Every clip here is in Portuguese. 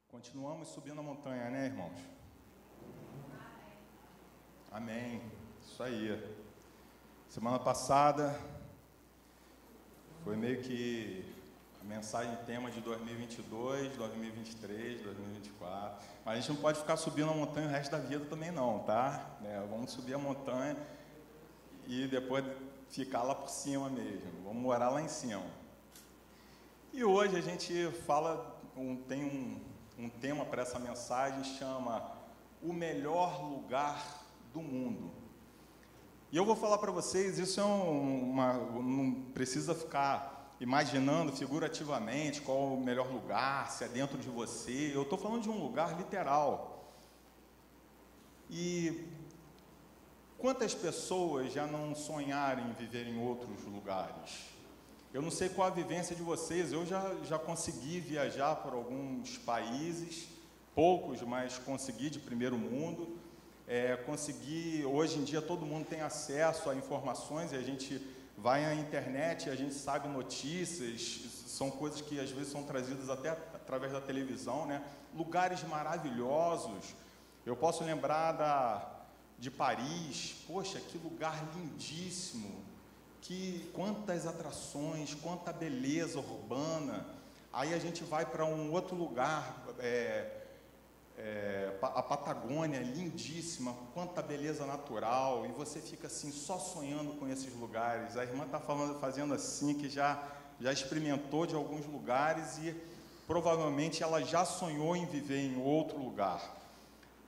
Continuamos subindo a montanha, né, irmãos? Amém. Isso aí. Semana passada foi meio que a mensagem tema de 2022, 2023, 2024. Mas a gente não pode ficar subindo a montanha o resto da vida também não, tá? Vamos subir a montanha e depois ficar lá por cima mesmo. Vamos morar lá em cima. E hoje a gente tem um tema para essa mensagem, chama O Melhor Lugar do Mundo. E eu vou falar para vocês, isso não precisa ficar imaginando figurativamente qual é o melhor lugar, se é dentro de você. Eu estou falando de um lugar literal. E quantas pessoas já não sonharam em viver em outros lugares? Eu não sei qual a vivência de vocês, eu já consegui viajar por alguns países, poucos, mas consegui de primeiro mundo. Hoje em dia todo mundo tem acesso a informações e a gente vai à internet e a gente sabe notícias, são coisas que às vezes são trazidas até através da televisão, né? Lugares maravilhosos. Eu posso lembrar de Paris, poxa, que lugar lindíssimo. Quantas atrações, quanta beleza urbana. Aí a gente vai para um outro lugar, a Patagônia, lindíssima, quanta beleza natural, e você fica assim, só sonhando com esses lugares. A irmã está fazendo assim, que já experimentou de alguns lugares e provavelmente ela já sonhou em viver em outro lugar.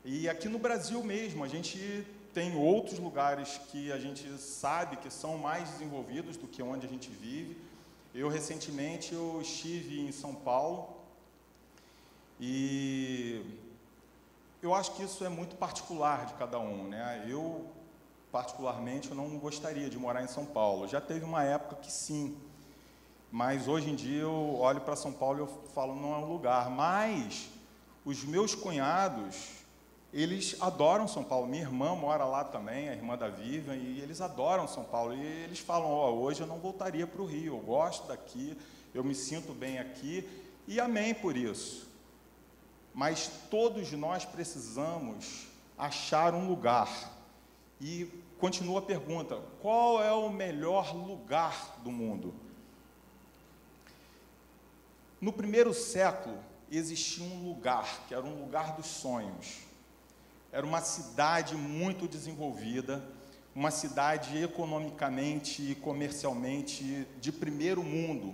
E aqui no Brasil mesmo, a gente tem outros lugares que a gente sabe que são mais desenvolvidos do que onde a gente vive. Recentemente estive em São Paulo e eu acho que isso é muito particular de cada um, né? Eu, particularmente, não gostaria de morar em São Paulo. Já teve uma época que sim, mas hoje em dia eu olho para São Paulo e eu falo, não é um lugar. Mas os meus cunhados, eles adoram São Paulo. Minha irmã mora lá também, a irmã da Vivian, e eles adoram São Paulo. E eles falam, hoje eu não voltaria para o Rio, eu gosto daqui, eu me sinto bem aqui, e amém por isso. Mas todos nós precisamos achar um lugar. E continua a pergunta, qual é o melhor lugar do mundo? No primeiro século, existia um lugar, que era um lugar dos sonhos. Era uma cidade muito desenvolvida, uma cidade economicamente e comercialmente de primeiro mundo.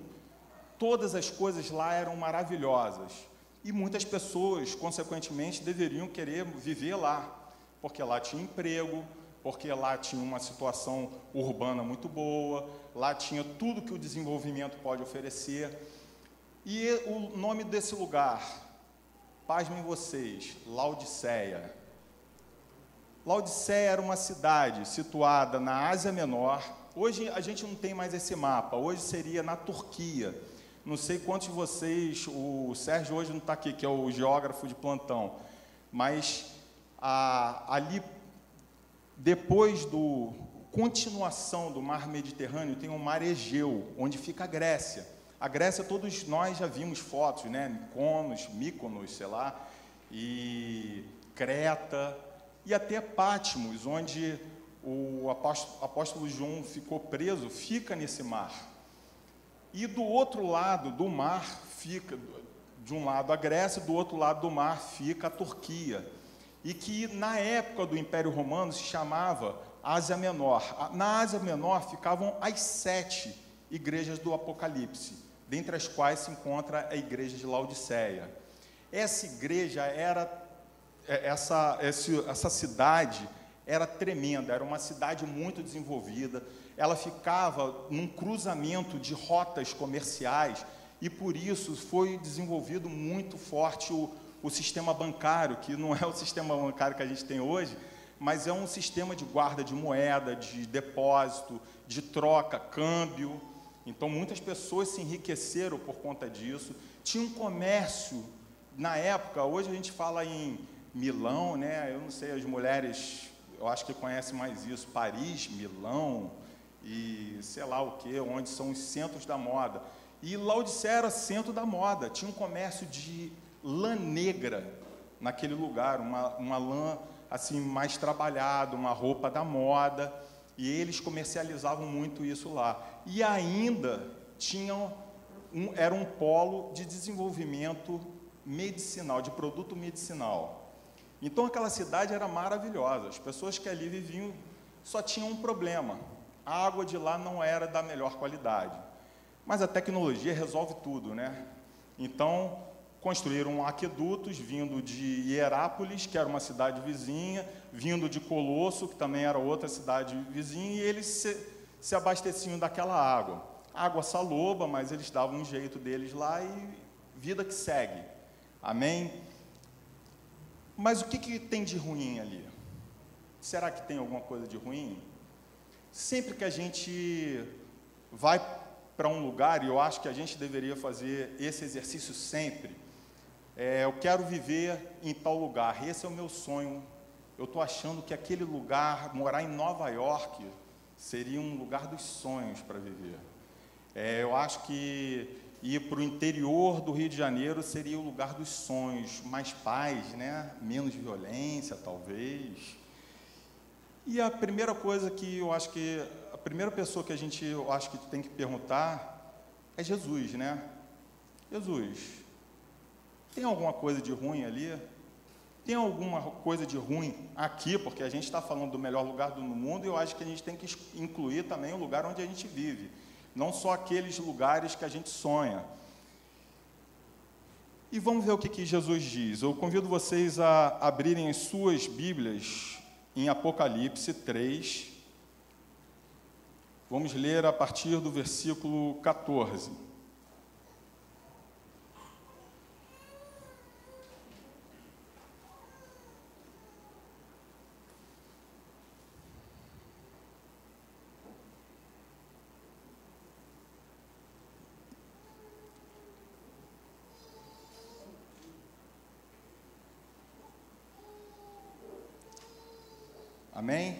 Todas as coisas lá eram maravilhosas. E muitas pessoas, consequentemente, deveriam querer viver lá, porque lá tinha emprego, porque lá tinha uma situação urbana muito boa, lá tinha tudo que o desenvolvimento pode oferecer. E o nome desse lugar, pasmem vocês, Laodiceia. Laodiceia era uma cidade situada na Ásia Menor. Hoje a gente não tem mais esse mapa, hoje seria na Turquia. Não sei quantos de vocês, o Sérgio hoje não está aqui, que é o geógrafo de plantão, mas ali, depois continuação do mar Mediterrâneo, tem o mar Egeu, onde fica a Grécia. A Grécia, todos nós já vimos fotos, né? Mykonos, sei lá, e Creta, e até Patmos, onde o apóstolo João ficou preso, fica nesse mar. E do outro lado do mar fica, de um lado a Grécia, do outro lado do mar fica a Turquia. E que na época do Império Romano se chamava Ásia Menor. Na Ásia Menor ficavam as 7 igrejas do Apocalipse, dentre as quais se encontra a igreja de Laodiceia. Essa igreja essa cidade era tremenda, era uma cidade muito desenvolvida, ela ficava num cruzamento de rotas comerciais e por isso foi desenvolvido muito forte o sistema bancário, que não é o sistema bancário que a gente tem hoje, mas é um sistema de guarda de moeda, de depósito, de troca, câmbio. Então muitas pessoas se enriqueceram por conta disso. Tinha um comércio na época, hoje a gente fala em Milão, né? Eu não sei, as mulheres, eu acho que conhecem mais isso, Paris, Milão e sei lá o que, onde são os centros da moda. E Laodiceia era centro da moda, tinha um comércio de lã negra naquele lugar, uma lã assim mais trabalhada, uma roupa da moda, e eles comercializavam muito isso lá. E ainda era um polo de desenvolvimento medicinal, de produto medicinal. Então aquela cidade era maravilhosa, as pessoas que ali viviam só tinham um problema: a água de lá não era da melhor qualidade. Mas a tecnologia resolve tudo, né? Então construíram aquedutos vindo de Hierápolis, que era uma cidade vizinha, vindo de Colosso, que também era outra cidade vizinha, e eles se abasteciam daquela água. Água saloba, mas eles davam um jeito deles lá e vida que segue. Amém? Mas o que tem de ruim ali? Será que tem alguma coisa de ruim? Sempre que a gente vai para um lugar, e eu acho que a gente deveria fazer esse exercício sempre, eu quero viver em tal lugar, esse é o meu sonho. Eu estou achando que aquele lugar, morar em Nova York, seria um lugar dos sonhos para viver. Eu acho que ir para o interior do Rio de Janeiro seria o lugar dos sonhos, mais paz, né? Menos violência, talvez. E a primeira coisa que eu acho que, a primeira pessoa que eu acho que tem que perguntar é Jesus, né? Jesus, tem alguma coisa de ruim ali? Tem alguma coisa de ruim aqui? Porque a gente está falando do melhor lugar do mundo, e eu acho que a gente tem que incluir também o lugar onde a gente vive, não só aqueles lugares que a gente sonha. E vamos ver o que Jesus diz. Eu convido vocês a abrirem as suas Bíblias em Apocalipse 3. Vamos ler a partir do versículo 14. Amém?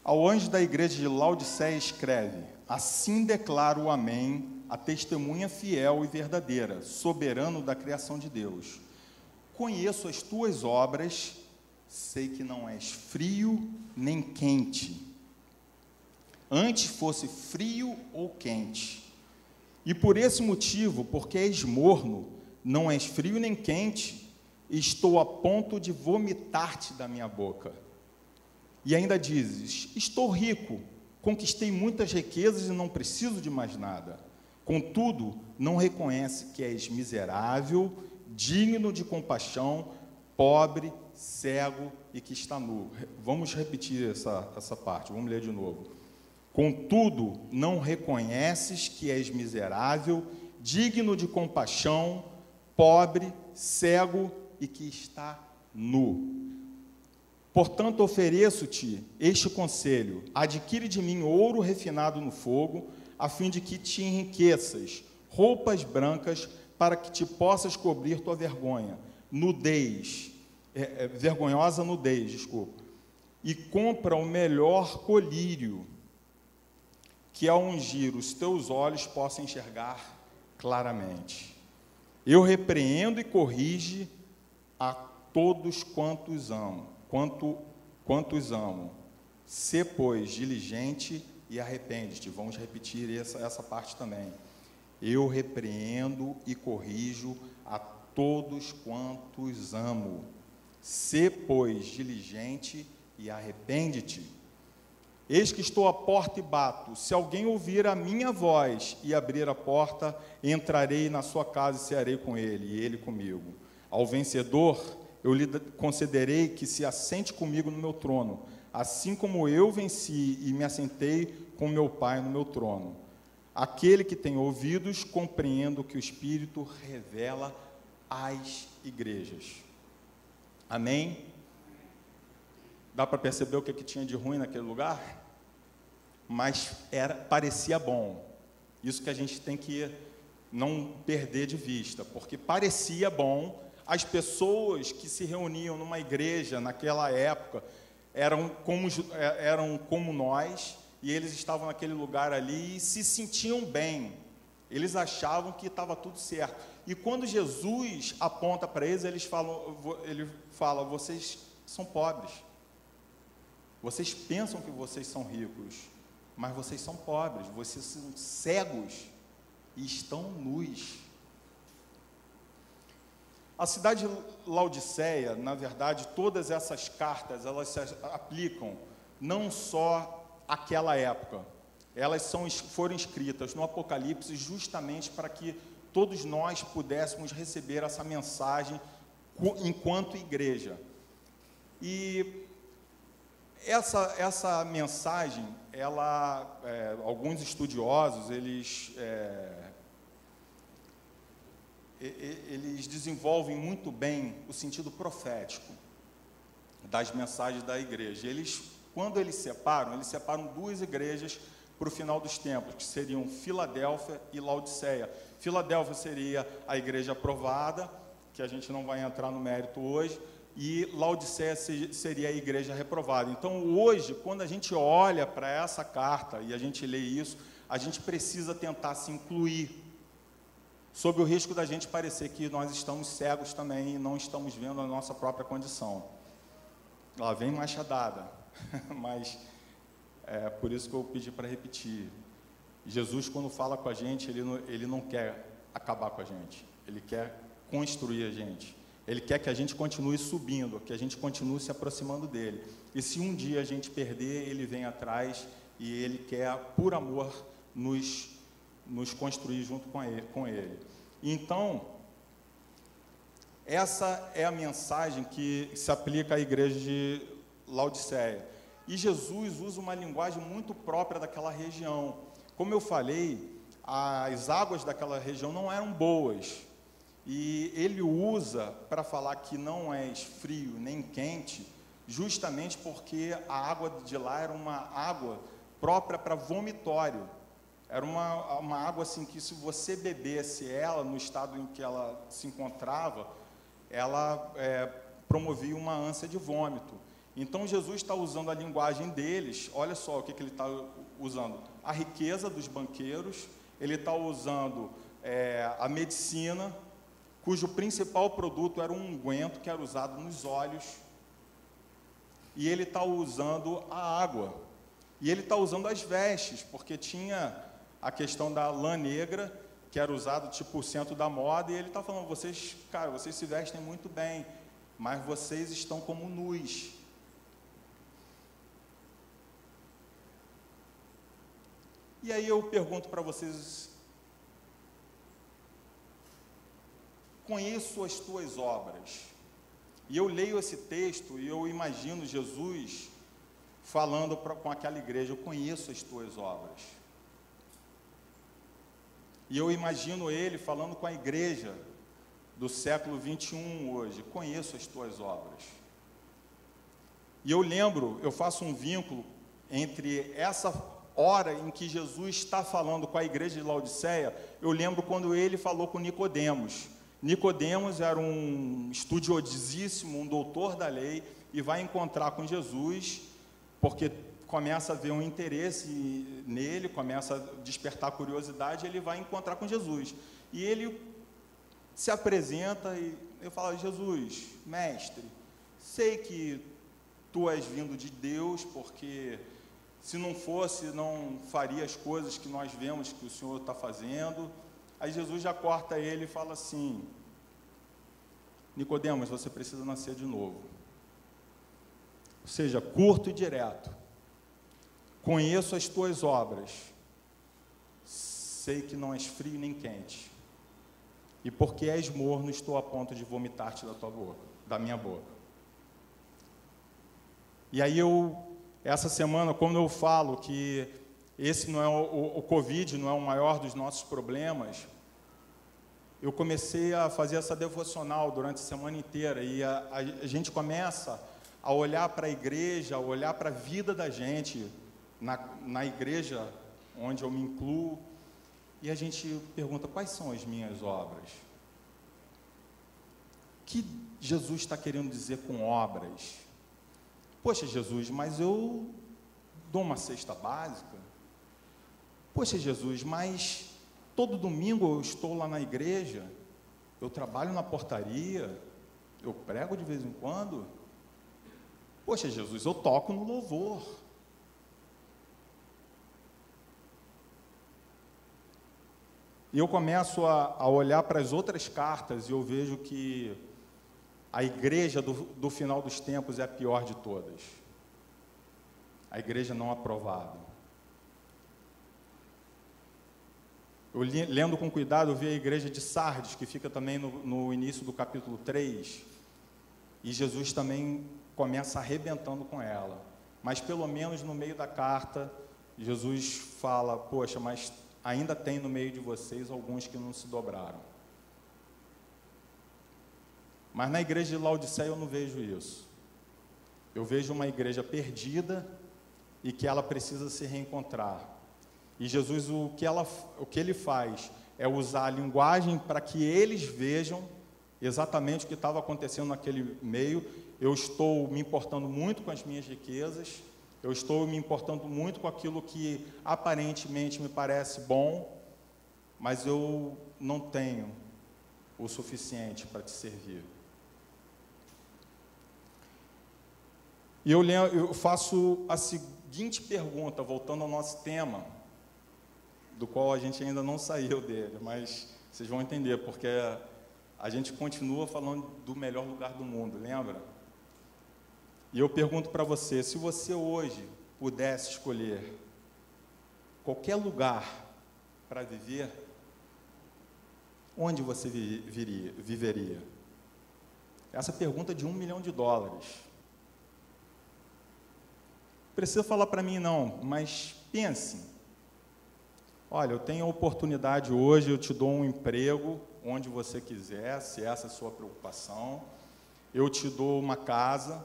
Ao anjo da igreja de Laodiceia escreve: assim declara o Amém, a testemunha fiel e verdadeira, soberano da criação de Deus. Conheço as tuas obras, sei que não és frio nem quente. Antes fosse frio ou quente. E por esse motivo, porque és morno, não és frio nem quente, estou a ponto de vomitar-te da minha boca. E ainda dizes: estou rico, conquistei muitas riquezas e não preciso de mais nada. Contudo, não reconhece que és miserável, digno de compaixão, pobre, cego e que está nu. Vamos repetir essa parte, vamos ler de novo. Contudo, não reconheces que és miserável, digno de compaixão, pobre, cego e que está nu. Portanto, ofereço-te este conselho: adquire de mim ouro refinado no fogo, a fim de que te enriqueças, roupas brancas, para que te possas cobrir tua vergonha, vergonhosa nudez, desculpa. E compra o melhor colírio, que ao ungir os teus olhos possam enxergar claramente. Eu repreendo e corrige a todos quantos amo. Sê, pois, diligente e arrepende-te. Vamos repetir essa parte também. Eu repreendo e corrijo a todos quantos amo. Sê, pois, diligente e arrepende-te. Eis que estou à porta e bato. Se alguém ouvir a minha voz e abrir a porta, entrarei na sua casa e cearei com ele, e ele comigo. Ao vencedor, eu lhe concederei que se assente comigo no meu trono, assim como eu venci e me assentei com meu Pai no meu trono. Aquele que tem ouvidos, compreenda o que o Espírito revela às igrejas. Amém? Dá para perceber o que tinha de ruim naquele lugar? Mas parecia bom. Isso que a gente tem que não perder de vista, porque parecia bom. As pessoas que se reuniam numa igreja naquela época eram como nós, e eles estavam naquele lugar ali e se sentiam bem. Eles achavam que estava tudo certo. E quando Jesus aponta para eles, ele fala, vocês são pobres. Vocês pensam que vocês são ricos, mas vocês são pobres, vocês são cegos e estão nus. A cidade de Laodiceia, na verdade, todas essas cartas, elas se aplicam não só àquela época. Elas foram escritas no Apocalipse justamente para que todos nós pudéssemos receber essa mensagem enquanto igreja. E essa mensagem, alguns estudiosos, eles desenvolvem muito bem o sentido profético das mensagens da igreja. Quando eles separam duas igrejas para o final dos tempos, que seriam Filadélfia e Laodiceia. Filadélfia seria a igreja aprovada, que a gente não vai entrar no mérito hoje, e Laodiceia seria a igreja reprovada. Então, hoje, quando a gente olha para essa carta e a gente lê isso, a gente precisa tentar se incluir, sob o risco da gente parecer que nós estamos cegos também e não estamos vendo a nossa própria condição. Lá vem machadada, mas é por isso que eu pedi para repetir. Jesus, quando fala com a gente, ele não quer acabar com a gente, ele quer construir a gente. Ele quer que a gente continue subindo, que a gente continue se aproximando dele. E se um dia a gente perder, ele vem atrás e ele quer, por amor, nos construir junto com ele. Então, essa é a mensagem que se aplica à igreja de Laodiceia. E Jesus usa uma linguagem muito própria daquela região. Como eu falei, as águas daquela região não eram boas. E ele usa para falar que não é frio nem quente, justamente porque a água de lá era uma água própria para vomitório. Era uma água assim que, se você bebesse ela no estado em que ela se encontrava, ela promovia uma ânsia de vômito. Então Jesus está usando a linguagem deles. Olha só o que ele está usando: a riqueza dos banqueiros. Ele está usando a medicina, cujo principal produto era um unguento que era usado nos olhos, e ele está usando a água, e ele está usando as vestes, porque tinha a questão da lã negra, que era usado tipo o centro da moda, e ele está falando, vocês se vestem muito bem, mas vocês estão como nus. E aí eu pergunto para vocês, conheço as tuas obras. E eu leio esse texto e eu imagino Jesus falando com aquela igreja, eu conheço as tuas obras. E eu imagino ele falando com a igreja do século 21 hoje, conheço as tuas obras. E eu faço um vínculo entre essa hora em que Jesus está falando com a igreja de Laodiceia, eu lembro quando ele falou com Nicodemos. Nicodemos era um estudiosíssimo, um doutor da lei, e vai encontrar com Jesus, porque começa a ver um interesse nele, começa a despertar curiosidade, ele vai encontrar com Jesus. E ele se apresenta e eu falo, Jesus, mestre, sei que tu és vindo de Deus, porque se não fosse, não faria as coisas que nós vemos que o Senhor está fazendo. Aí Jesus já corta ele e fala assim, Nicodemos, você precisa nascer de novo. Ou seja, curto e direto. Conheço as tuas obras, sei que não és frio nem quente, e porque és morno, estou a ponto de vomitar-te da minha boca. E aí essa semana, quando eu falo que esse não é o Covid, não é o maior dos nossos problemas, eu comecei a fazer essa devocional durante a semana inteira, e a gente começa a olhar para a igreja, a olhar para a vida da gente, na igreja onde eu me incluo, e a gente pergunta, quais são as minhas obras? O que Jesus está querendo dizer com obras? Poxa, Jesus, mas eu dou uma cesta básica? Poxa, Jesus, mas todo domingo eu estou lá na igreja, eu trabalho na portaria, eu prego de vez em quando. Poxa, Jesus, eu toco no louvor. E eu começo a olhar para as outras cartas e eu vejo que a igreja do final dos tempos é a pior de todas. A igreja não aprovada. Eu lendo com cuidado, eu vi a igreja de Sardes, que fica também no início do capítulo 3, e Jesus também começa arrebentando com ela. Mas pelo menos no meio da carta, Jesus fala, poxa, mas ainda tem no meio de vocês alguns que não se dobraram. Mas na igreja de Laodiceia eu não vejo isso. Eu vejo uma igreja perdida e que ela precisa se reencontrar. E Jesus, o que ele faz é usar a linguagem para que eles vejam exatamente o que estava acontecendo naquele meio. Eu estou me importando muito com as minhas riquezas, eu estou me importando muito com aquilo que aparentemente me parece bom, mas eu não tenho o suficiente para te servir. E eu faço a seguinte pergunta, voltando ao nosso tema, do qual a gente ainda não saiu dele, mas vocês vão entender, porque a gente continua falando do melhor lugar do mundo, lembra? E eu pergunto para você, se você hoje pudesse escolher qualquer lugar para viver, onde você viveria? Essa pergunta é de $1 milhão. Precisa falar para mim não, mas pense. Olha, eu tenho a oportunidade hoje, eu te dou um emprego onde você quiser, se essa é a sua preocupação. Eu te dou uma casa,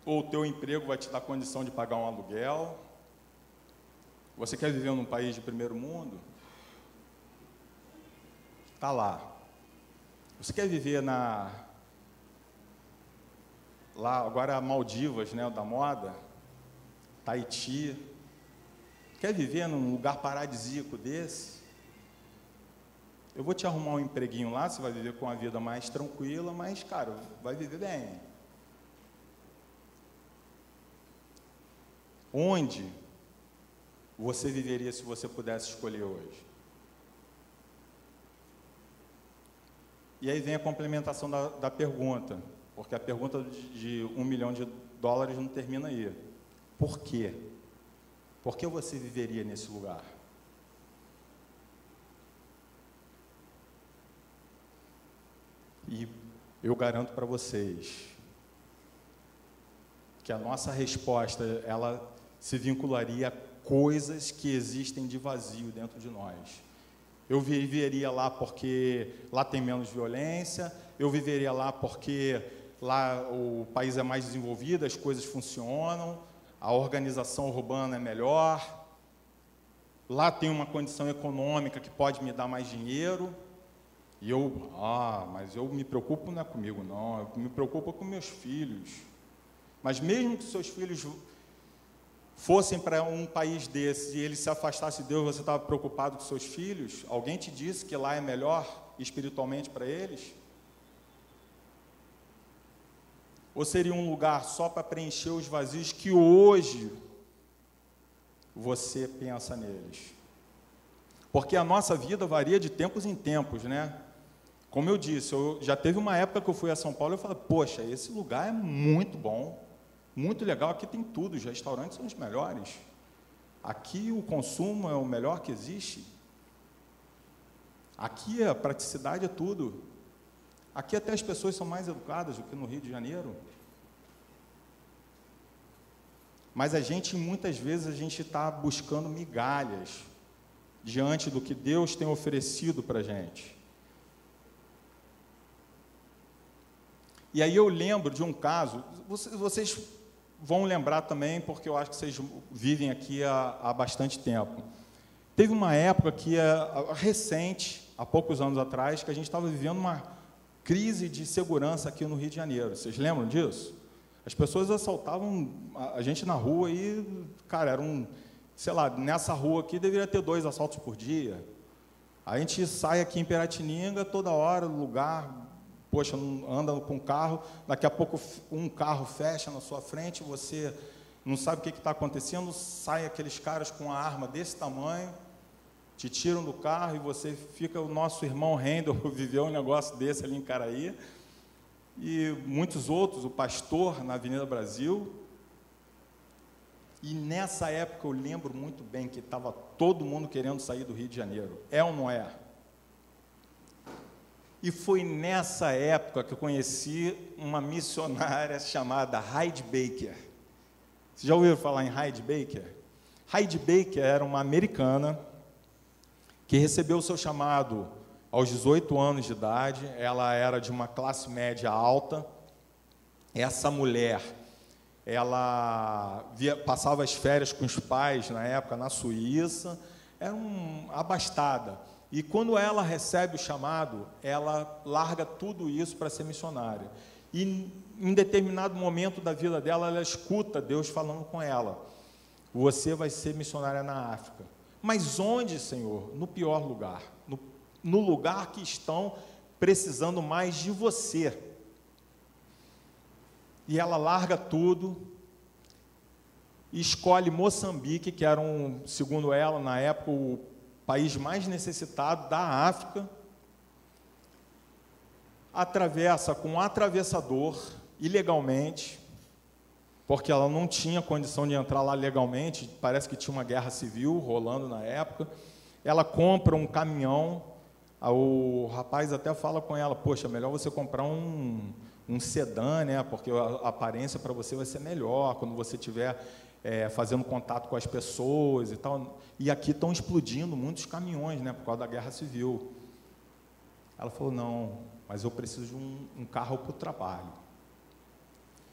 ou o teu emprego vai te dar condição de pagar um aluguel. Você quer viver num país de primeiro mundo? Está lá. Você quer viver lá agora Maldivas, né, da moda, Tahiti? Quer viver num lugar paradisíaco desse? Eu vou te arrumar um empreguinho lá, você vai viver com uma vida mais tranquila, mas, cara, vai viver bem. Onde você viveria se você pudesse escolher hoje? E aí vem a complementação da pergunta, porque a pergunta de $1 milhão não termina aí. Por quê? Por que você viveria nesse lugar? E eu garanto para vocês que a nossa resposta, ela se vincularia a coisas que existem de vazio dentro de nós. Eu viveria lá porque lá tem menos violência, eu viveria lá porque lá o país é mais desenvolvido, as coisas funcionam, a organização urbana é melhor, lá tem uma condição econômica que pode me dar mais dinheiro, e mas eu me preocupo não é comigo não, eu me preocupo com meus filhos. Mas mesmo que seus filhos fossem para um país desse e eles se afastassem de Deus, você estava preocupado com seus filhos? Alguém te disse que lá é melhor espiritualmente para eles? Ou seria um lugar só para preencher os vazios que hoje você pensa neles? Porque a nossa vida varia de tempos em tempos, né? Como eu disse, já teve uma época que eu fui a São Paulo e eu falei, poxa, esse lugar é muito bom, muito legal, aqui tem tudo, os restaurantes são os melhores. Aqui o consumo é o melhor que existe. Aqui a praticidade é tudo. Aqui até as pessoas são mais educadas do que no Rio de Janeiro. Mas muitas vezes, a gente está buscando migalhas diante do que Deus tem oferecido para a gente. E aí eu lembro de um caso, vocês vão lembrar também, porque eu acho que vocês vivem aqui há bastante tempo. Teve uma época recente, há poucos anos atrás, que a gente estava vivendo uma crise de segurança aqui no Rio de Janeiro. Vocês lembram disso? As pessoas assaltavam a gente na rua e, cara, eram sei lá, nessa rua aqui deveria ter 2 assaltos por dia. A gente sai aqui em Piratininga toda hora, lugar, poxa, anda com um carro, daqui a pouco um carro fecha na sua frente, você não sabe o que está acontecendo, sai aqueles caras com uma arma desse tamanho, te tiram do carro e você fica, o nosso irmão Rendel viveu um negócio desse ali em Caraí, e muitos outros, o pastor na Avenida Brasil. E nessa época eu lembro muito bem que estava todo mundo querendo sair do Rio de Janeiro. É ou não é? E foi nessa época que eu conheci uma missionária chamada Heidi Baker. Vocês já ouviram falar em Heidi Baker? Heidi Baker era uma americana que recebeu o seu chamado aos 18 anos de idade. Ela era de uma classe média alta. Essa mulher, ela passava as férias com os pais, na época, na Suíça, era abastada. E quando ela recebe o chamado, ela larga tudo isso para ser missionária. E em determinado momento da vida dela, ela escuta Deus falando com ela: você vai ser missionária na África. Mas onde, Senhor? No pior lugar. No lugar que estão precisando mais de você. E ela larga tudo e escolhe Moçambique, que era, segundo ela, na época, o país mais necessitado da África. Atravessa com um atravessador, ilegalmente, porque ela não tinha condição de entrar lá legalmente, parece que tinha uma guerra civil rolando na época. Ela compra um caminhão, o rapaz até fala com ela: poxa, melhor você comprar um sedã, né, porque a aparência para você vai ser melhor, quando você estiver fazendo contato com as pessoas e tal. E aqui estão explodindo muitos caminhões, né, por causa da guerra civil. Ela falou: não, mas eu preciso de um carro para o trabalho.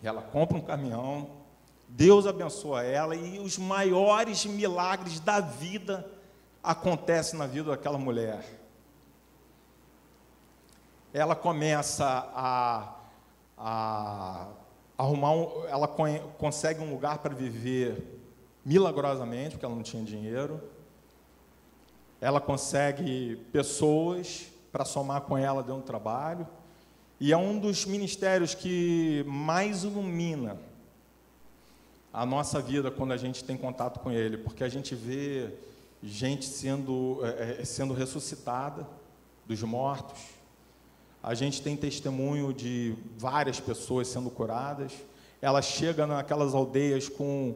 E ela compra um caminhão, Deus abençoa ela, e os maiores milagres da vida acontecem na vida daquela mulher. Ela começa a arrumar, ela consegue um lugar para viver milagrosamente, porque ela não tinha dinheiro. Ela consegue pessoas para somar com ela dentro do trabalho, e é um dos ministérios que mais ilumina a nossa vida quando a gente tem contato com ele, porque a gente vê gente sendo ressuscitada dos mortos. A gente tem testemunho de várias pessoas sendo curadas. Ela chega naquelas aldeias com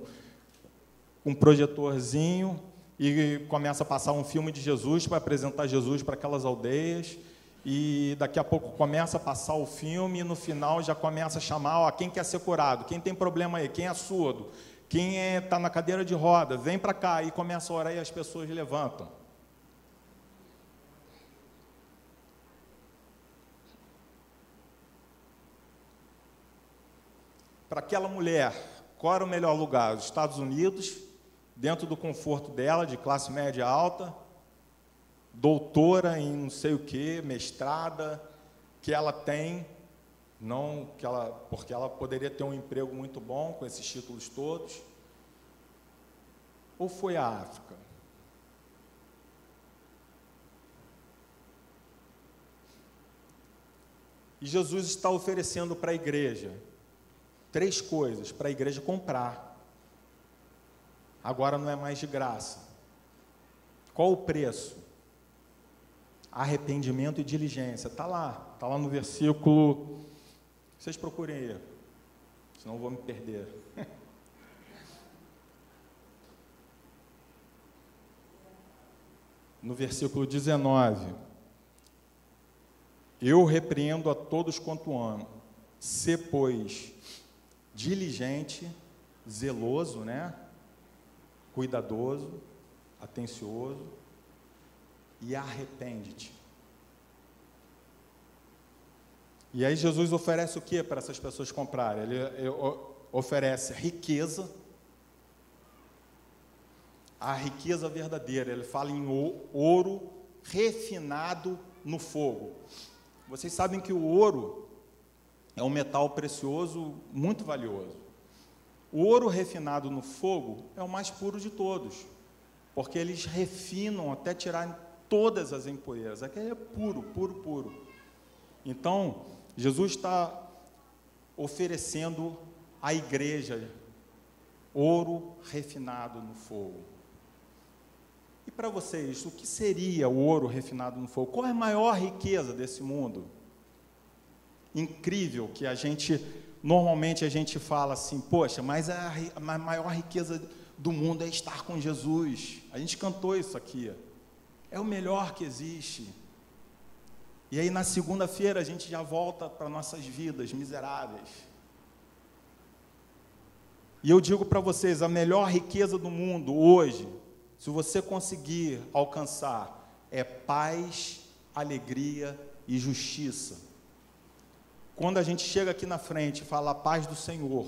um projetorzinho e começa a passar um filme de Jesus para apresentar Jesus para aquelas aldeias. E daqui a pouco começa a passar o filme e no final já começa a chamar: ó, quem quer ser curado, quem tem problema aí, quem é surdo, quem está na cadeira de roda, vem para cá. E começa a orar e as pessoas levantam. Para aquela mulher, qual era o melhor lugar? Os Estados Unidos, dentro do conforto dela, de classe média alta, doutora em não sei o que, mestrada, que ela tem, porque ela poderia ter um emprego muito bom com esses títulos todos. Ou foi a África? E Jesus está oferecendo para a igreja 3 coisas para a igreja comprar. Agora não é mais de graça. Qual o preço? Arrependimento e diligência. Está lá no versículo. Vocês procurem aí, senão eu vou me perder. No versículo 19. Eu repreendo a todos quanto amo. Sê, pois, diligente, zeloso, né? Cuidadoso, atencioso, e arrepende-te. E aí Jesus oferece o que para essas pessoas comprarem? Ele oferece riqueza, a riqueza verdadeira. Ele fala em ouro refinado no fogo. Vocês sabem que o ouro é um metal precioso, muito valioso. O ouro refinado no fogo é o mais puro de todos. porque eles refinam até tirarem todas as impurezas. Aquele é puro, puro, puro. Então, Jesus está oferecendo à igreja ouro refinado no fogo. E para vocês, o que seria o ouro refinado no fogo? Qual é a maior riqueza desse mundo? Incrível que normalmente a gente fala assim, poxa, mas a maior riqueza do mundo é estar com Jesus. A gente cantou isso aqui. É o melhor que existe. E aí na segunda-feira a gente já volta para nossas vidas miseráveis. E eu digo para vocês, a melhor riqueza do mundo hoje, se você conseguir alcançar, é paz, alegria e justiça. Quando a gente chega aqui na frente e fala a paz do Senhor,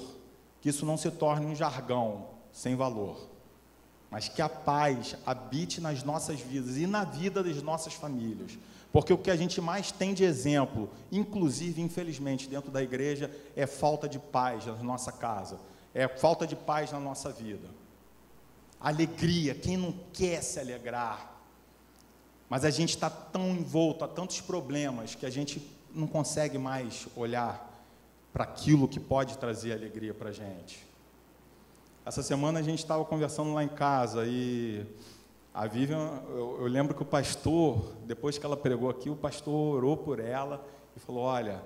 que isso não se torne um jargão sem valor, mas que a paz habite nas nossas vidas e na vida das nossas famílias. Porque o que a gente mais tem de exemplo, inclusive, infelizmente, dentro da igreja, é falta de paz na nossa casa, é falta de paz na nossa vida. Alegria, quem não quer se alegrar? Mas a gente está tão envolto a tantos problemas que a gente não consegue mais olhar para aquilo que pode trazer alegria para a gente. Essa semana a gente estava conversando lá em casa e a Vivian, eu lembro que o pastor, depois que ela pregou aqui, o pastor orou por ela e falou, olha,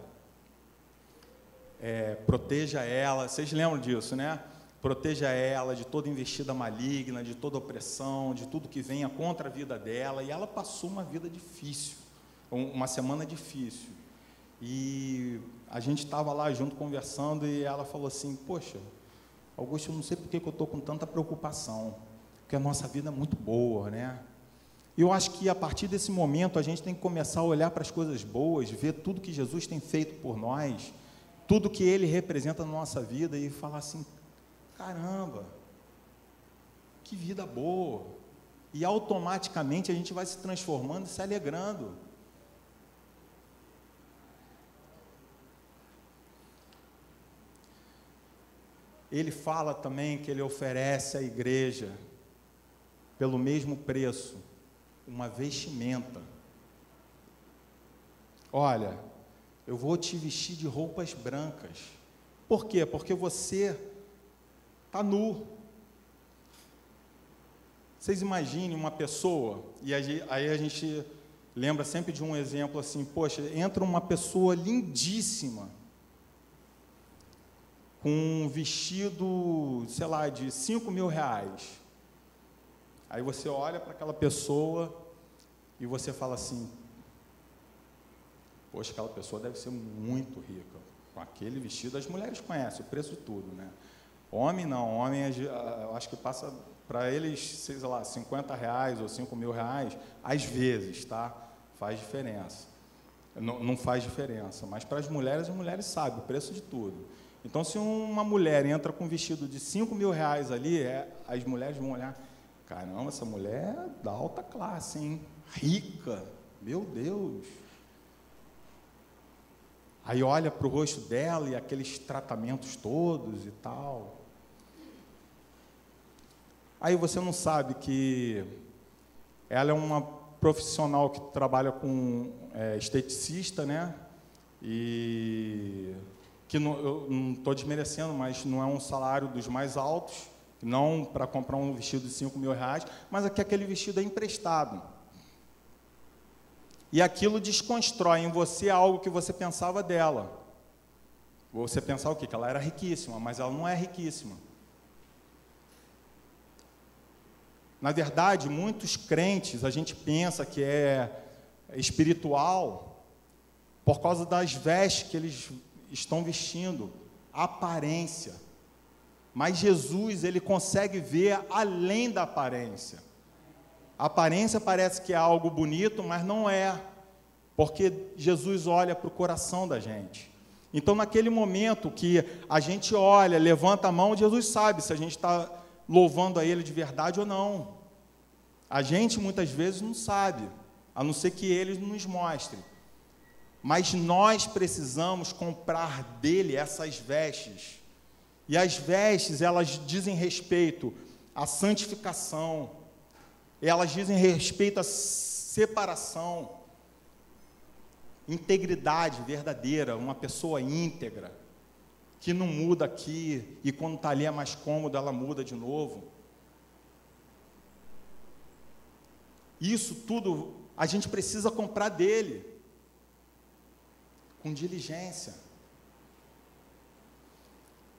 proteja ela, vocês lembram disso, né? Proteja ela de toda investida maligna, de toda opressão, de tudo que venha contra a vida dela. E ela passou uma vida difícil, uma semana difícil. E a gente estava lá junto conversando e ela falou assim, poxa, Augusto, eu não sei por que eu estou com tanta preocupação, porque a nossa vida é muito boa, né? E eu acho que a partir desse momento a gente tem que começar a olhar para as coisas boas, ver tudo que Jesus tem feito por nós, tudo que Ele representa na nossa vida e falar assim, caramba, que vida boa. E automaticamente a gente vai se transformando e se alegrando. Ele fala também que Ele oferece à igreja, pelo mesmo preço, uma vestimenta. Olha, eu vou te vestir de roupas brancas. Por quê? Porque você está nu. Vocês imaginem uma pessoa, e aí a gente lembra sempre de um exemplo assim, poxa, entra uma pessoa lindíssima, com um vestido, sei lá, de 5 mil reais. Aí você olha para aquela pessoa e você fala assim, poxa, aquela pessoa deve ser muito rica, com aquele vestido. As mulheres conhecem o preço de tudo, né? Homem não, homem eu acho que passa para eles, sei lá, 50 reais ou 5 mil reais, às vezes, tá? Faz diferença. Não faz diferença, mas para as mulheres sabem o preço de tudo. Então, se uma mulher entra com um vestido de 5 mil reais ali, as mulheres vão olhar, caramba, essa mulher é da alta classe, hein? Rica, meu Deus. Aí olha para o rosto dela e aqueles tratamentos todos e tal. Aí você não sabe que ela é uma profissional que trabalha com esteticista, né? E que eu não estou desmerecendo, mas não é um salário dos mais altos, não para comprar um vestido de 5 mil reais, mas aqui aquele vestido é emprestado. E aquilo desconstrói em você algo que você pensava dela. Você pensava o quê? Que ela era riquíssima, mas ela não é riquíssima. Na verdade, muitos crentes, a gente pensa que é espiritual por causa das vestes que eles estão vestindo, aparência. Mas Jesus, Ele consegue ver além da aparência. A aparência parece que é algo bonito, mas não é, porque Jesus olha para o coração da gente. Então, naquele momento que a gente olha, levanta a mão, Jesus sabe se a gente está louvando a Ele de verdade ou não. A gente, muitas vezes, não sabe, a não ser que Ele nos mostre. Mas nós precisamos comprar dele essas vestes. E as vestes, elas dizem respeito à santificação, elas dizem respeito à separação, integridade verdadeira, uma pessoa íntegra, que não muda aqui, e quando está ali é mais cômodo, ela muda de novo. Isso tudo a gente precisa comprar dele, com diligência.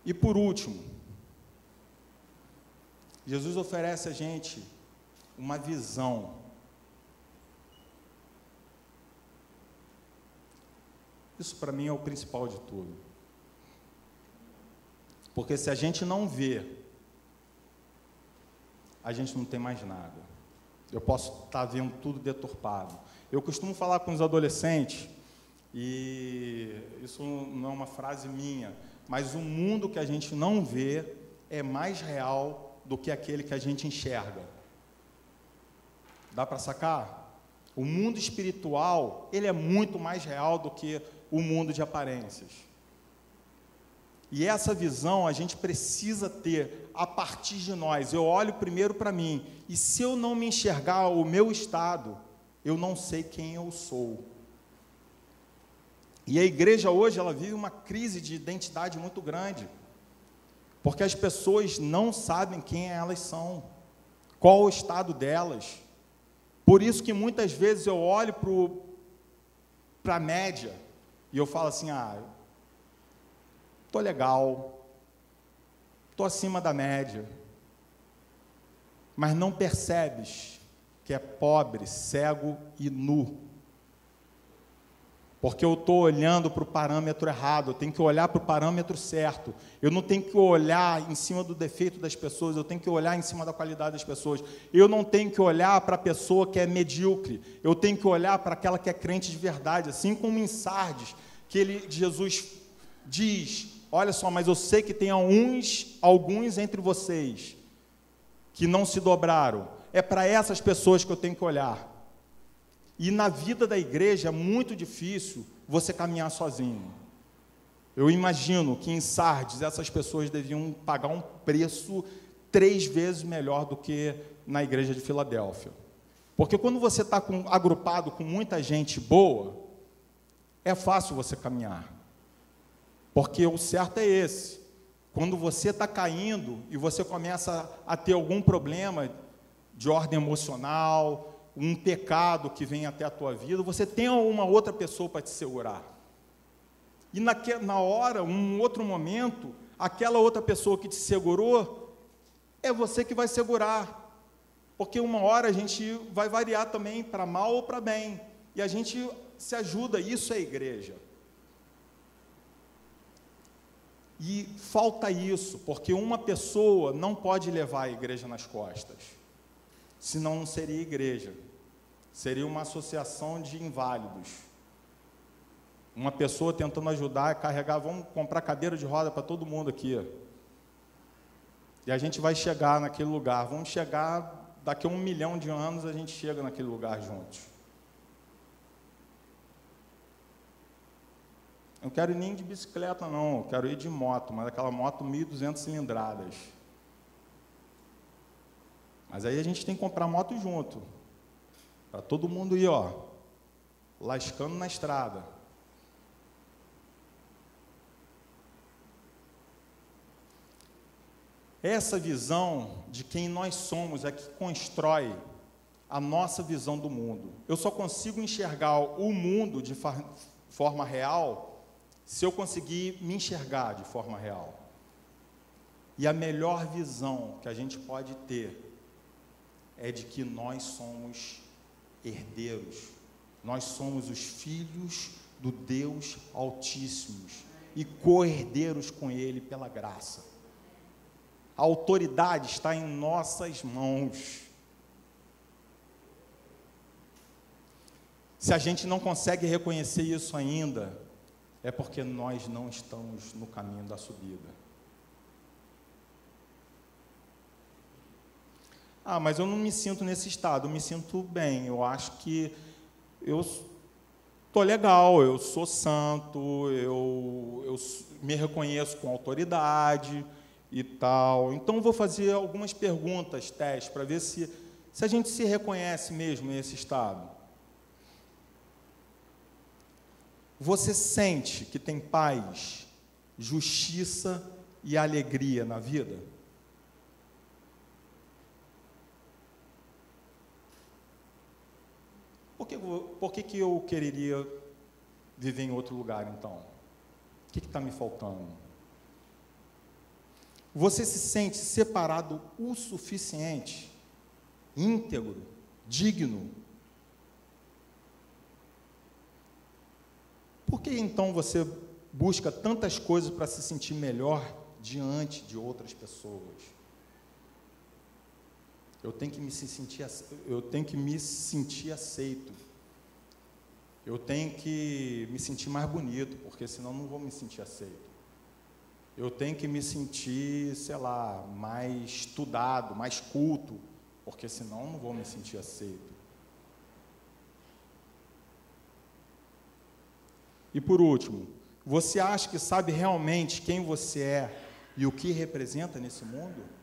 E por último, Jesus oferece a gente uma visão. Isso para mim é o principal de tudo. Porque se a gente não vê, a gente não tem mais nada. Eu posso estar vendo tudo deturpado. Eu costumo falar com os adolescentes, e isso não é uma frase minha, mas o mundo que a gente não vê é mais real do que aquele que a gente enxerga. Dá para sacar? O mundo espiritual, ele é muito mais real do que o mundo de aparências. E essa visão a gente precisa ter a partir de nós. Eu olho primeiro para mim, e se eu não me enxergar o meu estado, eu não sei quem eu sou. E a igreja hoje, ela vive uma crise de identidade muito grande, porque as pessoas não sabem quem elas são, qual o estado delas. Por isso que muitas vezes eu olho para a média, e eu falo assim, estou legal, estou acima da média, mas não percebes que é pobre, cego e nu, porque eu estou olhando para o parâmetro errado. Eu tenho que olhar para o parâmetro certo. Eu não tenho que olhar em cima do defeito das pessoas, eu tenho que olhar em cima da qualidade das pessoas. Eu não tenho que olhar para a pessoa que é medíocre, eu tenho que olhar para aquela que é crente de verdade, assim como em Sardes, que Jesus diz, olha só, mas eu sei que tem alguns entre vocês que não se dobraram. É para essas pessoas que eu tenho que olhar. E na vida da igreja é muito difícil você caminhar sozinho. Eu imagino que em Sardes essas pessoas deviam pagar um preço 3 vezes melhor do que na igreja de Filadélfia. Porque quando você está agrupado com muita gente boa, é fácil você caminhar. Porque o certo é esse. Quando você está caindo e você começa a ter algum problema de ordem emocional, um pecado que vem até a tua vida, você tem uma outra pessoa para te segurar. E na hora, um outro momento, aquela outra pessoa que te segurou, é você que vai segurar. Porque uma hora a gente vai variar também para mal ou para bem. E a gente se ajuda, isso é igreja. E falta isso, porque uma pessoa não pode levar a igreja nas costas. Senão não seria igreja. Seria uma associação de inválidos. Uma pessoa tentando ajudar a carregar, vamos comprar cadeira de roda para todo mundo aqui. E a gente vai chegar naquele lugar. Vamos chegar, daqui a 1 milhão de anos, a gente chega naquele lugar juntos. Eu não quero ir nem de bicicleta, não. Eu quero ir de moto, mas aquela moto 1.200 cilindradas. Mas aí a gente tem que comprar moto junto. Para todo mundo ir, lascando na estrada. Essa visão de quem nós somos é que constrói a nossa visão do mundo. Eu só consigo enxergar o mundo de forma real se eu conseguir me enxergar de forma real. E a melhor visão que a gente pode ter é de que nós somos herdeiros, nós somos os filhos do Deus Altíssimo e co-herdeiros com Ele pela graça. A autoridade está em nossas mãos. Se a gente não consegue reconhecer isso ainda, é porque nós não estamos no caminho da subida. Mas eu não me sinto nesse estado, eu me sinto bem, eu acho que eu estou legal, eu sou santo, eu me reconheço com autoridade e tal. Então, eu vou fazer algumas perguntas, testes, para ver se Se a gente se reconhece mesmo nesse estado, você sente que tem paz, justiça e alegria na vida? Por que eu quereria viver em outro lugar, então? O que está me faltando? Você se sente separado o suficiente, íntegro, digno? Por que então você busca tantas coisas para se sentir melhor diante de outras pessoas? Eu tenho que me sentir aceito. Eu tenho que me sentir mais bonito, porque senão não vou me sentir aceito. Eu tenho que me sentir, sei lá, mais estudado, mais culto, porque senão não vou me sentir aceito. E por último, você acha que sabe realmente quem você é e o que representa nesse mundo?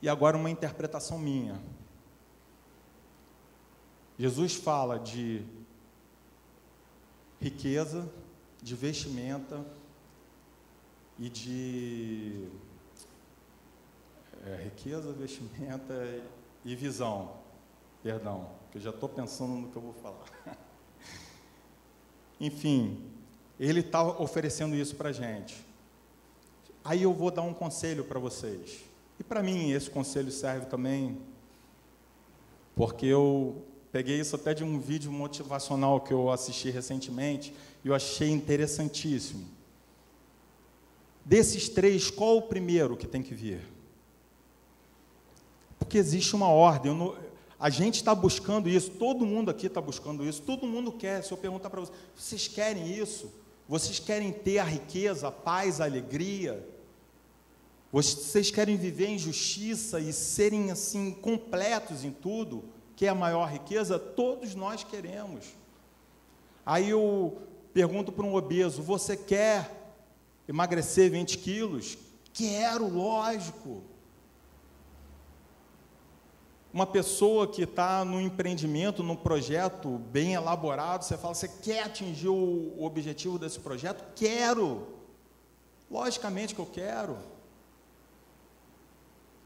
E agora uma interpretação minha. Jesus fala de riqueza, de vestimenta e de riqueza, vestimenta e visão. Perdão, que eu já estou pensando no que eu vou falar. Enfim, ele está oferecendo isso para a gente. Aí eu vou dar um conselho para vocês. E para mim esse conselho serve também, porque eu peguei isso até de um vídeo motivacional que eu assisti recentemente, e eu achei interessantíssimo. Desses três, qual o primeiro que tem que vir? Porque existe uma ordem. A gente está buscando isso, todo mundo aqui está buscando isso, todo mundo quer. Se eu perguntar para vocês, vocês querem isso? Vocês querem ter a riqueza, a paz, a alegria? Vocês querem viver em justiça e serem assim completos em tudo, que é a maior riqueza? Todos nós queremos. Aí eu pergunto para um obeso: você quer emagrecer 20 quilos? Quero, lógico. Uma pessoa que está no empreendimento, num projeto bem elaborado, você fala: você quer atingir o objetivo desse projeto? Quero. Logicamente que eu quero.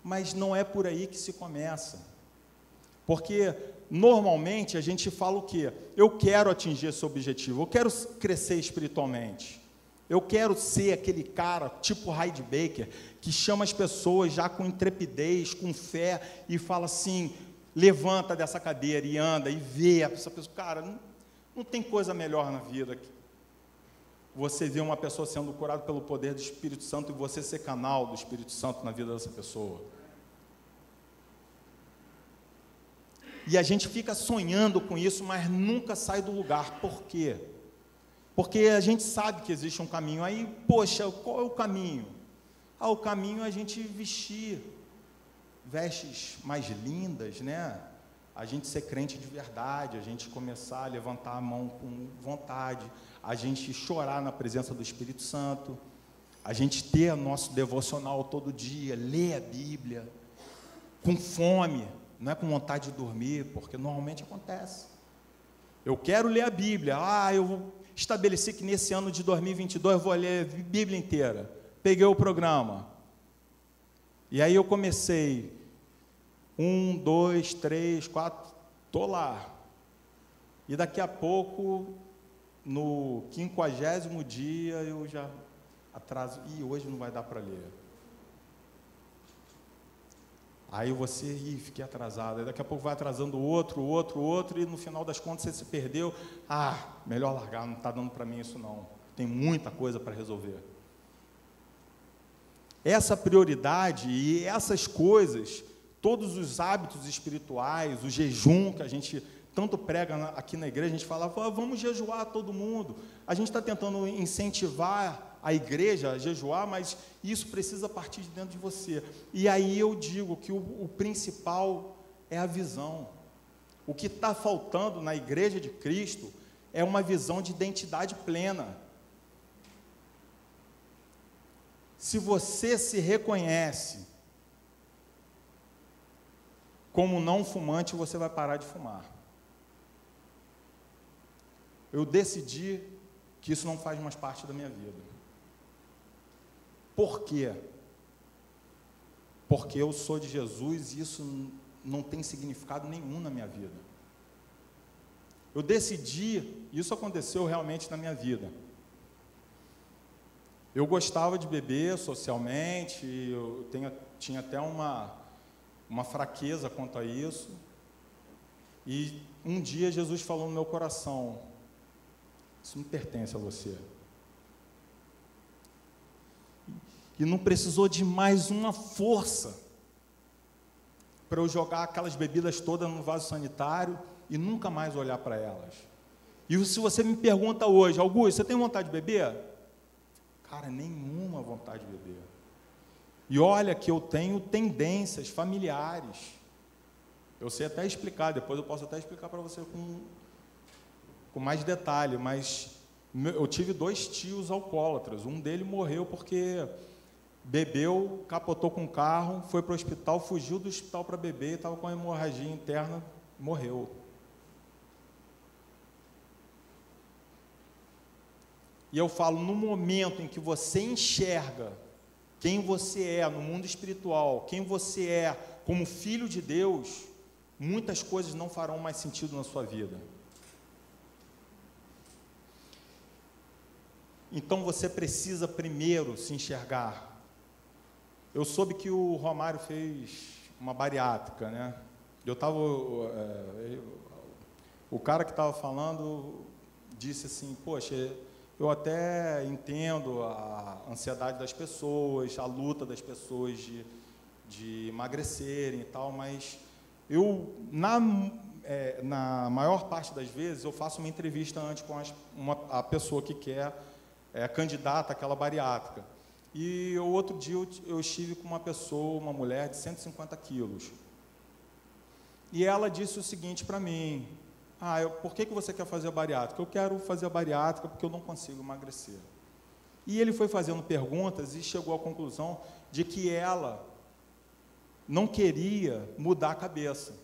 Mas não é por aí que se começa. Porque, normalmente, a gente fala o quê? Eu quero atingir esse objetivo, eu quero crescer espiritualmente. Eu quero ser aquele cara, tipo Heidi Baker, que chama as pessoas já com intrepidez, com fé, e fala assim: levanta dessa cadeira e anda, e vê essa pessoa. Cara, não tem coisa melhor na vida que você ver uma pessoa sendo curada pelo poder do Espírito Santo e você ser canal do Espírito Santo na vida dessa pessoa. E a gente fica sonhando com isso, mas nunca sai do lugar. Por quê? Porque a gente sabe que existe um caminho. Aí, poxa, qual é o caminho? O caminho é a gente vestir vestes mais lindas, né? A gente ser crente de verdade, a gente começar a levantar a mão com vontade, a gente chorar na presença do Espírito Santo, a gente ter nosso devocional todo dia, ler a Bíblia, com fome, não é com vontade de dormir, porque normalmente acontece. Eu quero ler a Bíblia, eu estabeleci que nesse ano de 2022 eu vou ler a Bíblia inteira. Peguei o programa, e aí eu comecei, 1, 2, 3, 4, estou lá. E daqui a pouco, no 50º dia, eu já atraso. Hoje não vai dar para ler. Aí você, fiquei atrasado. Aí daqui a pouco vai atrasando outro, e no final das contas você se perdeu. Melhor largar, não está dando para mim isso não. Tem muita coisa para resolver. Essa prioridade e essas coisas, todos os hábitos espirituais, o jejum que a gente tanto prega aqui na igreja, a gente fala: vamos jejuar todo mundo. A gente está tentando incentivar a igreja a jejuar, mas isso precisa partir de dentro de você. E aí eu digo que o principal é a visão. O que está faltando na igreja de Cristo é uma visão de identidade plena. Se você se reconhece como não fumante, você vai parar de fumar. Eu decidi que isso não faz mais parte da minha vida. Por quê? Porque eu sou de Jesus e isso não tem significado nenhum na minha vida. Eu decidi, isso aconteceu realmente na minha vida. Eu gostava de beber socialmente, eu tinha até uma fraqueza quanto a isso. E um dia Jesus falou no meu coração: isso não pertence a você. E não precisou de mais uma força para eu jogar aquelas bebidas todas no vaso sanitário e nunca mais olhar para elas. E se você me pergunta hoje: Augusto, você tem vontade de beber? Cara, nenhuma vontade de beber. E olha que eu tenho tendências familiares. Eu sei até explicar, depois eu posso até explicar para você com mais detalhe, mas eu tive 2 tios alcoólatras. Um deles morreu porque bebeu, capotou com o carro, foi para o hospital, fugiu do hospital para beber, estava com hemorragia interna, morreu. E eu falo, no momento em que você enxerga quem você é no mundo espiritual, quem você é como filho de Deus, muitas coisas não farão mais sentido na sua vida. Então você precisa primeiro se enxergar. Eu soube que o Romário fez uma bariátrica, né? O cara que estava falando disse assim: poxa, eu até entendo a ansiedade das pessoas, a luta das pessoas de emagrecerem e tal, mas eu, na maior parte das vezes, eu faço uma entrevista antes com a pessoa que quer, candidata àquela bariátrica. E o outro dia eu estive com uma mulher de 150 quilos. E ela disse o seguinte para mim: por que você quer fazer a bariátrica? Eu quero fazer a bariátrica porque eu não consigo emagrecer. E ele foi fazendo perguntas e chegou à conclusão de que ela não queria mudar a cabeça.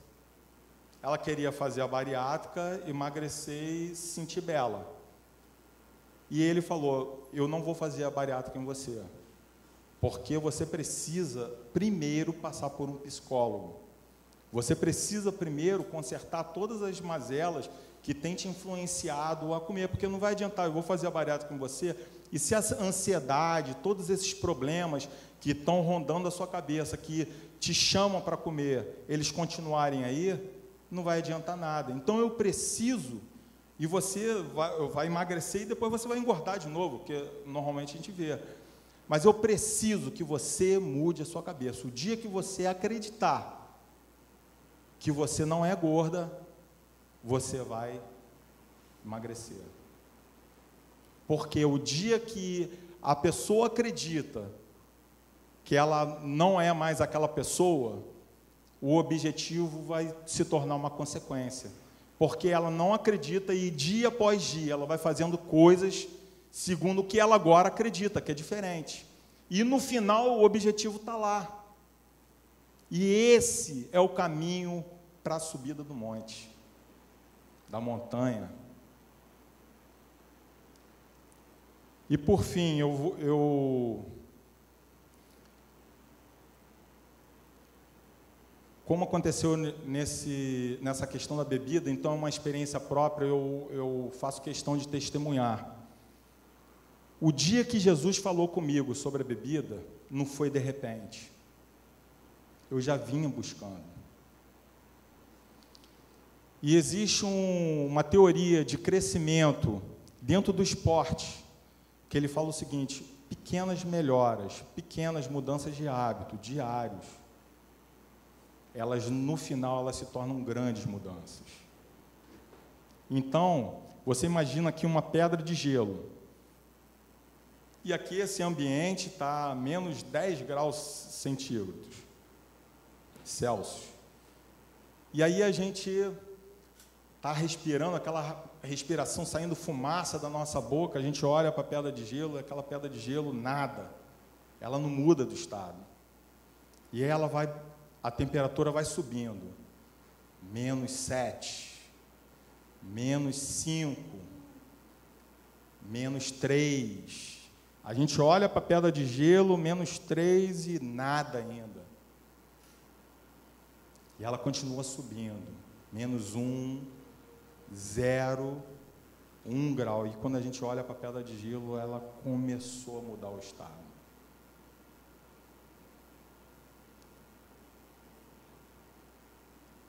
Ela queria fazer a bariátrica, emagrecer e se sentir bela. E ele falou: eu não vou fazer a bariátrica em você, porque você precisa primeiro passar por um psicólogo. Você precisa primeiro consertar todas as mazelas que têm te influenciado a comer, porque não vai adiantar, eu vou fazer a bariátrica com você, e se a ansiedade, todos esses problemas que estão rondando a sua cabeça, que te chamam para comer, eles continuarem aí, não vai adiantar nada. Então eu preciso, e você vai emagrecer e depois você vai engordar de novo, porque normalmente a gente vê. Mas eu preciso que você mude a sua cabeça. O dia que você acreditar que você não é gorda, você vai emagrecer. Porque o dia que a pessoa acredita que ela não é mais aquela pessoa, o objetivo vai se tornar uma consequência. Porque ela não acredita e dia após dia ela vai fazendo coisas segundo o que ela agora acredita, que é diferente. E no final o objetivo está lá. E esse é o caminho para a subida do monte, da montanha. E por fim, como aconteceu nessa questão da bebida, então é uma experiência própria, eu faço questão de testemunhar. O dia que Jesus falou comigo sobre a bebida, não foi de repente. Eu já vinha buscando. E existe uma teoria de crescimento dentro do esporte, que ele fala o seguinte: pequenas melhoras, pequenas mudanças de hábito, diários, elas no final elas se tornam grandes mudanças. Então, você imagina aqui uma pedra de gelo, e aqui esse ambiente está a menos 10 graus centígrados, Celsius. E aí a gente está respirando, aquela respiração saindo fumaça da nossa boca, a gente olha para a pedra de gelo, aquela pedra de gelo nada. ela não muda do estado. E a temperatura vai subindo. -7, -5, -3. A gente olha para a pedra de gelo, -3 e nada ainda. E ela continua subindo. -1, 0, 1 grau. E quando a gente olha para a pedra de gelo, ela começou a mudar o estado.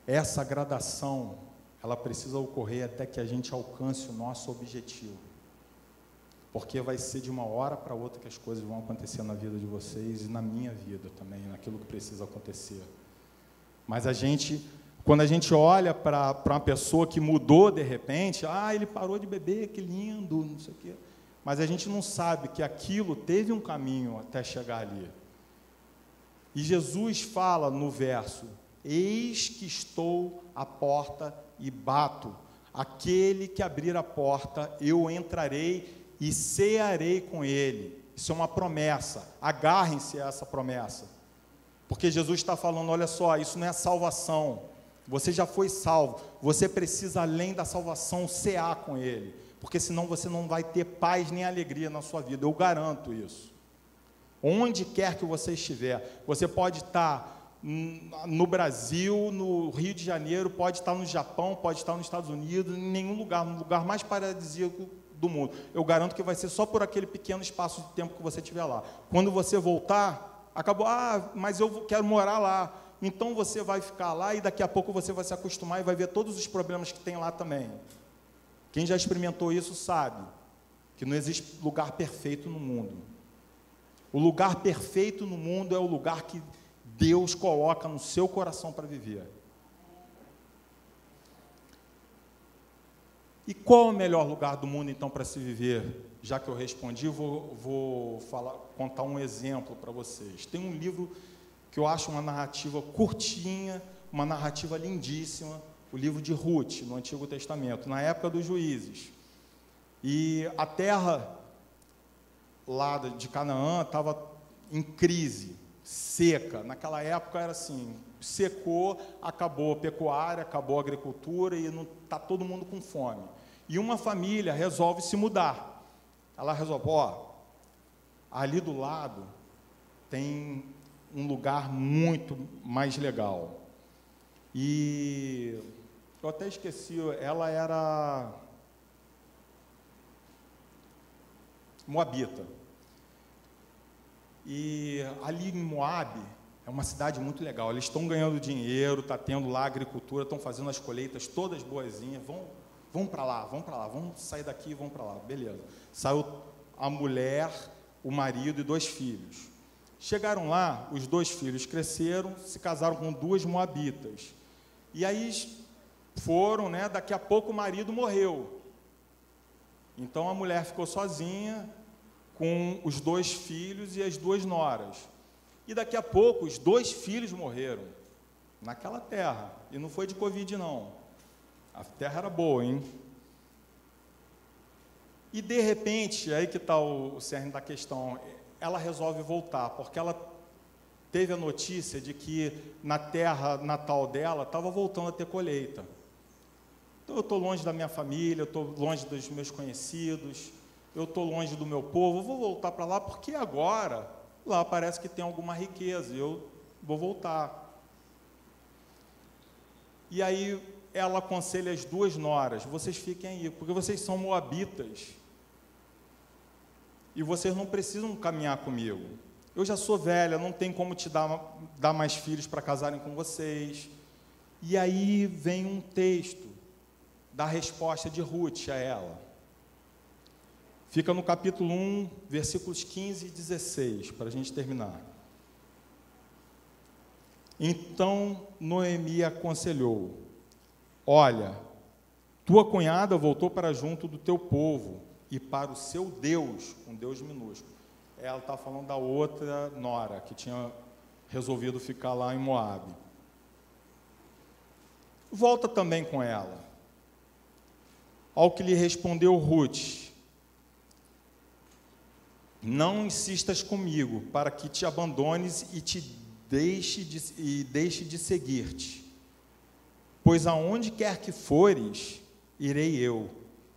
Essa gradação, ela precisa ocorrer até que a gente alcance o nosso objetivo. Porque vai ser de uma hora para outra que as coisas vão acontecer na vida de vocês e na minha vida também, naquilo que precisa acontecer. Mas quando a gente olha para uma pessoa que mudou de repente, ele parou de beber, que lindo, não sei o quê. Mas a gente não sabe que aquilo teve um caminho até chegar ali. E Jesus fala no verso: eis que estou à porta e bato. Aquele que abrir a porta, eu entrarei e cearei com ele. Isso é uma promessa. Agarrem-se a essa promessa. Porque Jesus está falando, olha só, isso não é salvação. Você já foi salvo. Você precisa, além da salvação, cear com ele. Porque senão você não vai ter paz nem alegria na sua vida. Eu garanto isso. Onde quer que você estiver, você pode estar no Brasil, no Rio de Janeiro, pode estar no Japão, pode estar nos Estados Unidos, em nenhum lugar, no lugar mais paradisíaco do mundo. Eu garanto que vai ser só por aquele pequeno espaço de tempo que você estiver lá. Quando você voltar, acabou, mas eu quero morar lá. Então você vai ficar lá e daqui a pouco você vai se acostumar e vai ver todos os problemas que tem lá também. Quem já experimentou isso sabe que não existe lugar perfeito no mundo. O lugar perfeito no mundo é o lugar que Deus coloca no seu coração para viver. E qual é o melhor lugar do mundo, então, para se viver? Já que eu respondi, vou contar um exemplo para vocês. Tem um livro que eu acho uma narrativa curtinha, uma narrativa lindíssima, o livro de Ruth, no Antigo Testamento, na época dos juízes. E a terra lá de Canaã estava em crise, seca. Naquela época era assim, secou, acabou a pecuária, acabou a agricultura e está todo mundo com fome. E uma família resolve se mudar. Ela resolve, ali do lado tem um lugar muito mais legal. E eu até esqueci, ela era moabita. E ali em Moabe é uma cidade muito legal. Eles estão ganhando dinheiro, está tendo lá agricultura, estão fazendo as colheitas todas boazinhas. Vão para lá, vamos sair daqui e vão para lá. Beleza. Saiu a mulher, o marido e 2 filhos. Chegaram lá, os 2 filhos cresceram, se casaram com 2 moabitas. E aí foram, daqui a pouco o marido morreu. Então a mulher ficou sozinha com os 2 filhos e as 2 noras. E daqui a pouco os 2 filhos morreram naquela terra. E não foi de Covid, não. A terra era boa, hein? E de repente, aí que está o cerne da questão, ela resolve voltar, porque ela teve a notícia de que na terra natal dela estava voltando a ter colheita. Então eu estou longe da minha família, eu estou longe dos meus conhecidos, eu estou longe do meu povo, eu vou voltar para lá, porque agora lá parece que tem alguma riqueza, eu vou voltar. E aí ela aconselha as 2 noras, vocês fiquem aí, porque vocês são moabitas, e vocês não precisam caminhar comigo. Eu já sou velha, não tem como te dar mais filhos para casarem com vocês. E aí vem um texto da resposta de Ruth a ela. Fica no capítulo 1, versículos 15 e 16, para a gente terminar. Então Noemi aconselhou: olha, tua cunhada voltou para junto do teu povo e para o seu Deus, um Deus minúsculo. Ela está falando da outra nora, que tinha resolvido ficar lá em Moabe. Volta também com ela. Ao que lhe respondeu Ruth: não insistas comigo, para que te abandones e deixe de seguir-te. Pois aonde quer que fores, irei eu,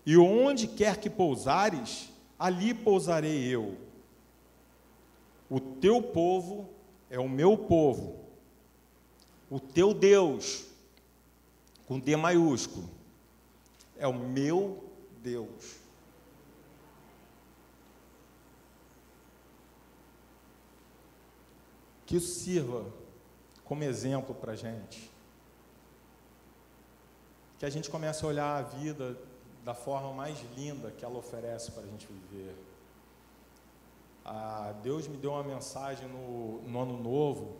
e onde quer que pousares, ali pousarei eu. O teu povo é o meu povo, o teu Deus, com D maiúsculo, é o meu Deus. Que isso sirva como exemplo para a gente. Que a gente comece a olhar a vida da forma mais linda que ela oferece para a gente viver. Deus me deu uma mensagem no Ano Novo,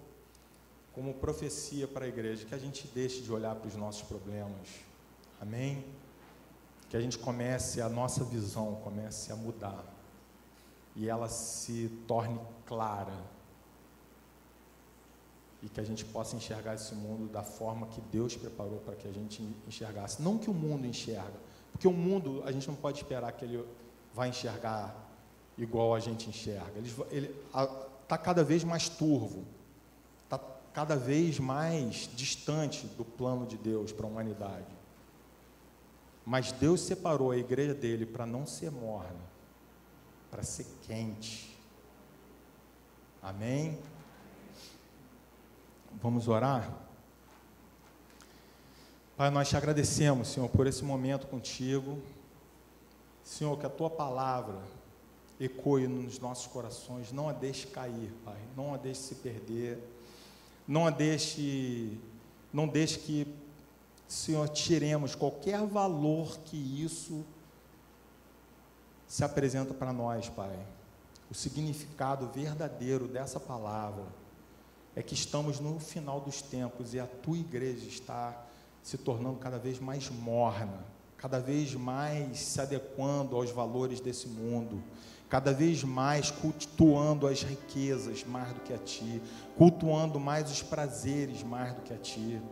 como profecia para a igreja, que a gente deixe de olhar para os nossos problemas. Amém? Que a gente a nossa visão comece a mudar. E ela se torne clara. E que a gente possa enxergar esse mundo da forma que Deus preparou para que a gente enxergasse. Não que o mundo enxerga, porque o mundo, a gente não pode esperar que ele vai enxergar igual a gente enxerga. Ele está cada vez mais turvo, está cada vez mais distante do plano de Deus para a humanidade. Mas Deus separou a igreja dele para não ser morna, para ser quente. Amém? Vamos orar? Pai, nós te agradecemos, Senhor, por esse momento contigo. Senhor, que a Tua palavra ecoe nos nossos corações, não a deixe cair, Pai, não a deixe se perder, não deixe que, Senhor, tiremos qualquer valor que isso se apresenta para nós, Pai. O significado verdadeiro dessa palavra é que estamos no final dos tempos e a Tua igreja está se tornando cada vez mais morna, cada vez mais se adequando aos valores desse mundo, cada vez mais cultuando as riquezas mais do que a Ti, cultuando mais os prazeres mais do que a Ti.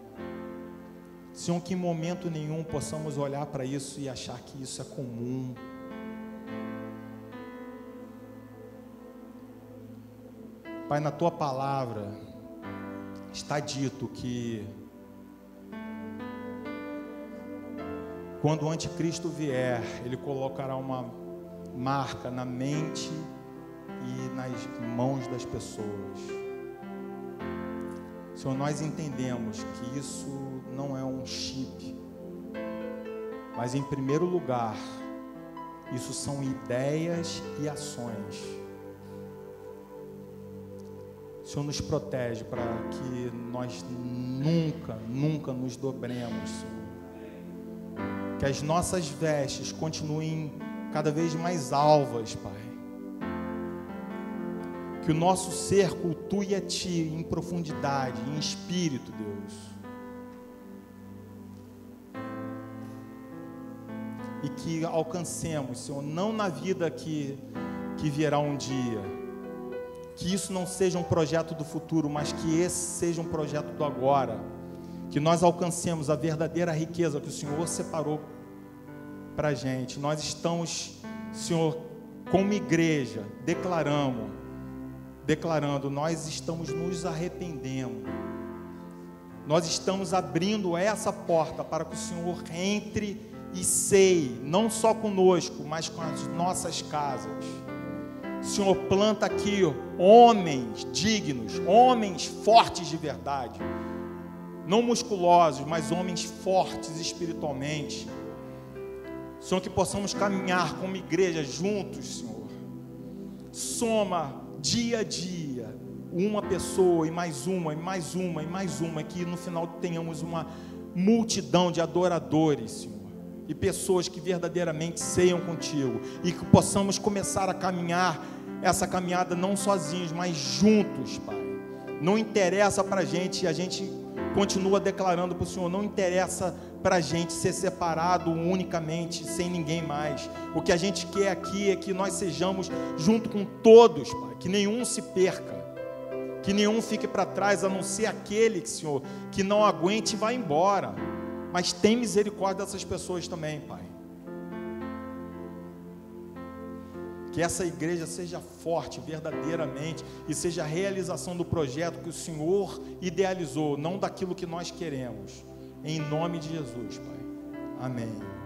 Senhor, que em momento nenhum possamos olhar para isso e achar que isso é comum. Pai, na Tua palavra está dito que quando o anticristo vier, ele colocará uma marca na mente e nas mãos das pessoas. Senhor, nós entendemos que isso não é um chip, mas em primeiro lugar, isso são ideias e ações. O Senhor nos protege para que nós nunca nos dobremos, Senhor. Que as nossas vestes continuem cada vez mais alvas, Pai. Que o nosso ser cultue a Ti em profundidade, em espírito, Deus. E que alcancemos, Senhor, não na vida que virá um dia, que isso não seja um projeto do futuro, mas que esse seja um projeto do agora, que nós alcancemos a verdadeira riqueza que o Senhor separou para a gente. Nós estamos, Senhor, como igreja, declarando, nós estamos nos arrependendo, nós estamos abrindo essa porta para que o Senhor entre e ceie, não só conosco, mas com as nossas casas. Senhor, planta aqui homens dignos, homens fortes de verdade, não musculosos, mas homens fortes espiritualmente. Senhor, que possamos caminhar como igreja juntos, Senhor. Soma dia a dia uma pessoa e mais uma, e mais uma, e mais uma, que no final tenhamos uma multidão de adoradores, Senhor, e pessoas que verdadeiramente ceiam contigo, e que possamos começar a caminhar essa caminhada não sozinhos, mas juntos, Pai. Não interessa para a gente continua declarando para o Senhor, não interessa para a gente ser separado unicamente, sem ninguém mais. O que a gente quer aqui é que nós sejamos junto com todos, Pai, que nenhum se perca, que nenhum fique para trás, a não ser aquele, Senhor, que não aguente e vá embora. Mas tem misericórdia dessas pessoas também, Pai. Que essa igreja seja forte verdadeiramente e seja a realização do projeto que o Senhor idealizou, não daquilo que nós queremos. Em nome de Jesus, Pai. Amém.